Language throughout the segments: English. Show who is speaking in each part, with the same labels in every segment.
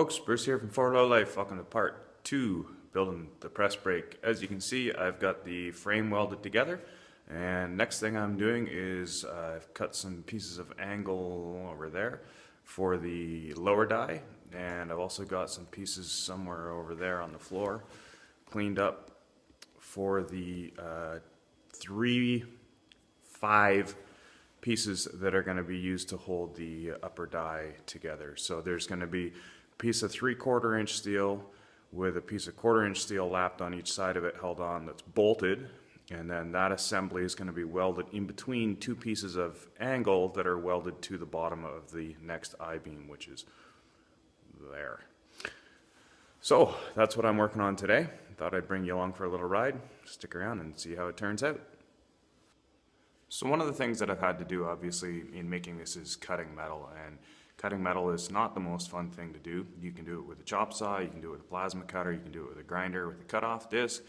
Speaker 1: Folks, Bruce here from 4 Low Life. Welcome to part 2, building the press brake. As you can see, I've got the frame welded together, and next thing I'm doing is I've cut some pieces of angle over there for the lower die, and I've also got some pieces somewhere over there on the floor cleaned up for the 5 pieces that are going to be used to hold the upper die together. So there's going to be a piece of 3/4 inch steel with a piece of 1/4 inch steel lapped on each side of it, held on, that's bolted, and then that assembly is going to be welded in between 2 pieces of angle that are welded to the bottom of the next I-beam, which is there. So that's what I'm working on today. Thought I'd bring you along for a little ride. Stick around and see how it turns out. So one of the things that I've had to do, obviously, in making this is cutting metal, and cutting metal is not the most fun thing to do. You can do it with a chop saw, you can do it with a plasma cutter, you can do it with a grinder, with a cutoff disc,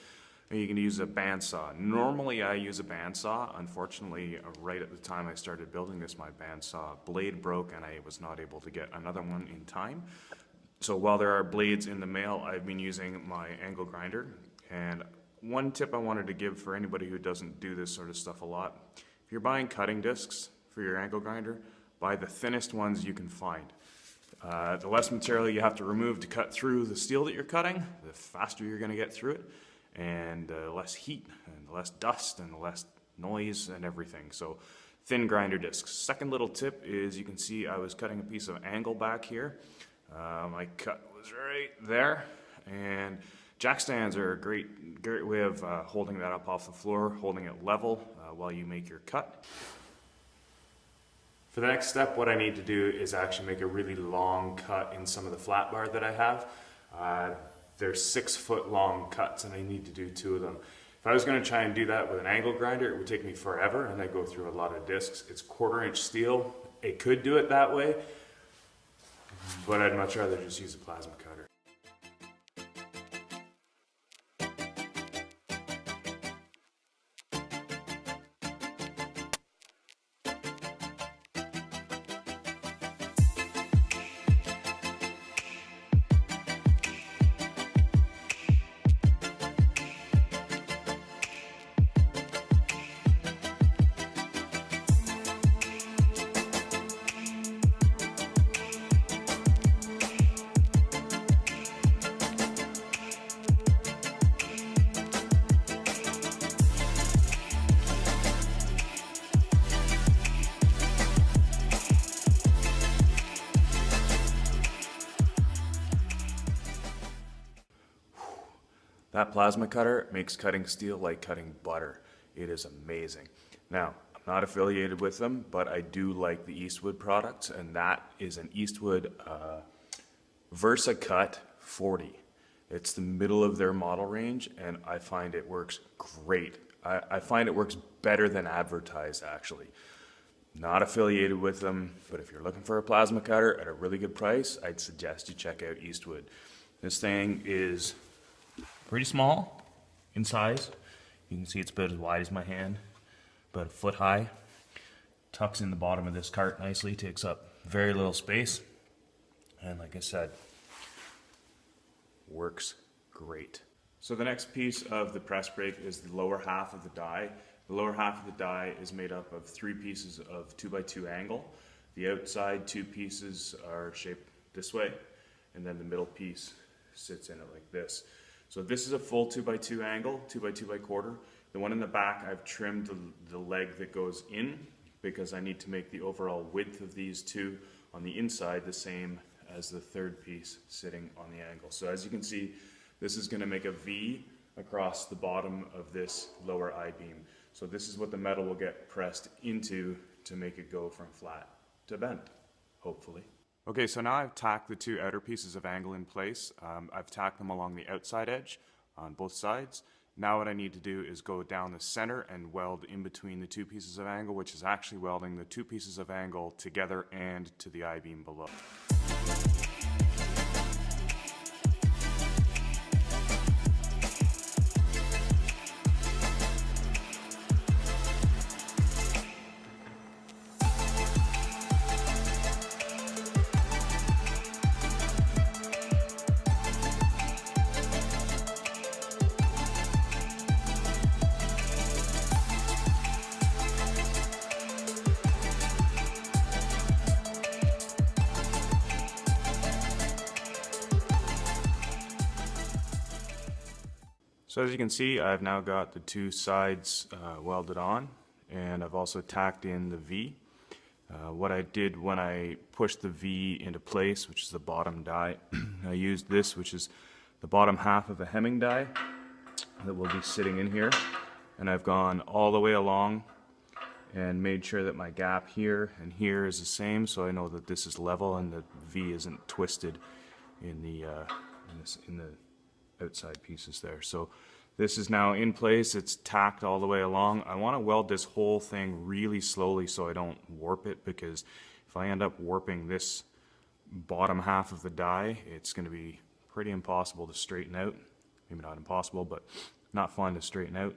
Speaker 1: and you can use a bandsaw. Normally I use a bandsaw. Unfortunately, right at the time I started building this, my bandsaw blade broke and I was not able to get another one in time. So while there are blades in the mail, I've been using my angle grinder. And one tip I wanted to give for anybody who doesn't do this sort of stuff a lot: if you're buying cutting discs for your angle grinder, buy the thinnest ones you can find. The less material you have to remove to cut through the steel that you're cutting, the faster you're going to get through it, and less heat and less dust and less noise and everything. So thin grinder discs. Second little tip is, you can see I was cutting a piece of angle back here. My cut was right there, and jack stands are a great way of holding that up off the floor, holding it level while you make your cut. For the next step, what I need to do is actually make a really long cut in some of the flat bar that I have. They're 6-foot long cuts, and I need to do 2 of them. If I was going to try and do that with an angle grinder, it would take me forever, and I'd go through a lot of discs. It's 1/4 inch steel. It could do it that way, but I'd much rather just use a plasma cutter. That plasma cutter makes cutting steel like cutting butter. It is amazing. Now, I'm not affiliated with them, but I do like the Eastwood products, and that is an Eastwood Versa Cut 40. It's the middle of their model range, and I find it works great. I find it works better than advertised, actually. Not affiliated with them, but if you're looking for a plasma cutter at a really good price, I'd suggest you check out Eastwood. This thing is pretty small in size. You can see it's about as wide as my hand, about 1 foot high. Tucks in the bottom of this cart nicely, takes up very little space, and like I said, works great. So the next piece of the press brake is the lower half of the die. The lower half of the die is made up of 3 pieces of 2x2 angle. The outside 2 pieces are shaped this way, and then the middle piece sits in it like this. So this is a full 2x2 angle, 2x2 The one in the back, I've trimmed the leg that goes in, because I need to make the overall width of these 2 on the inside the same as the 3rd piece sitting on the angle. So as you can see, this is going to make a V across the bottom of this lower I-beam. So this is what the metal will get pressed into to make it go from flat to bent, hopefully. Okay, so now I've tacked the 2 outer pieces of angle in place. I've tacked them along the outside edge on both sides. Now what I need to do is go down the center and weld in between the 2 pieces of angle, which is actually welding the 2 pieces of angle together and to the I-beam below. So as you can see, I've now got the two sides welded on, and I've also tacked in the V. What I did when I pushed the V into place, which is the bottom die, I used this, which is the bottom half of a hemming die that will be sitting in here, and I've gone all the way along and made sure that my gap here and here is the same, so I know that this is level and the V isn't twisted in the outside pieces there. So this is now in place, it's tacked all the way along. I want to weld this whole thing really slowly so I don't warp it, because if I end up warping this bottom half of the die, it's going to be pretty impossible to straighten out. Maybe not impossible, but not fun to straighten out.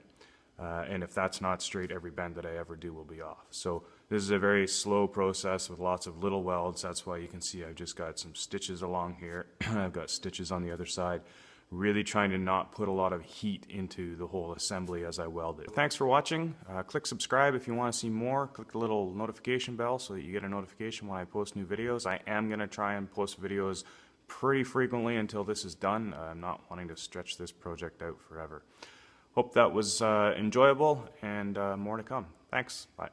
Speaker 1: And if that's not straight, every bend that I ever do will be off. So this is a very slow process with lots of little welds. That's why you can see I've just got some stitches along here. I've got stitches on the other side. Really trying to not put a lot of heat into the whole assembly as I weld it. Thanks for watching. Click subscribe if you want to see more. Click the little notification bell so that you get a notification when I post new videos. I am going to try and post videos pretty frequently until this is done. I'm not wanting to stretch this project out forever. Hope that was enjoyable, and more to come. Thanks. Bye.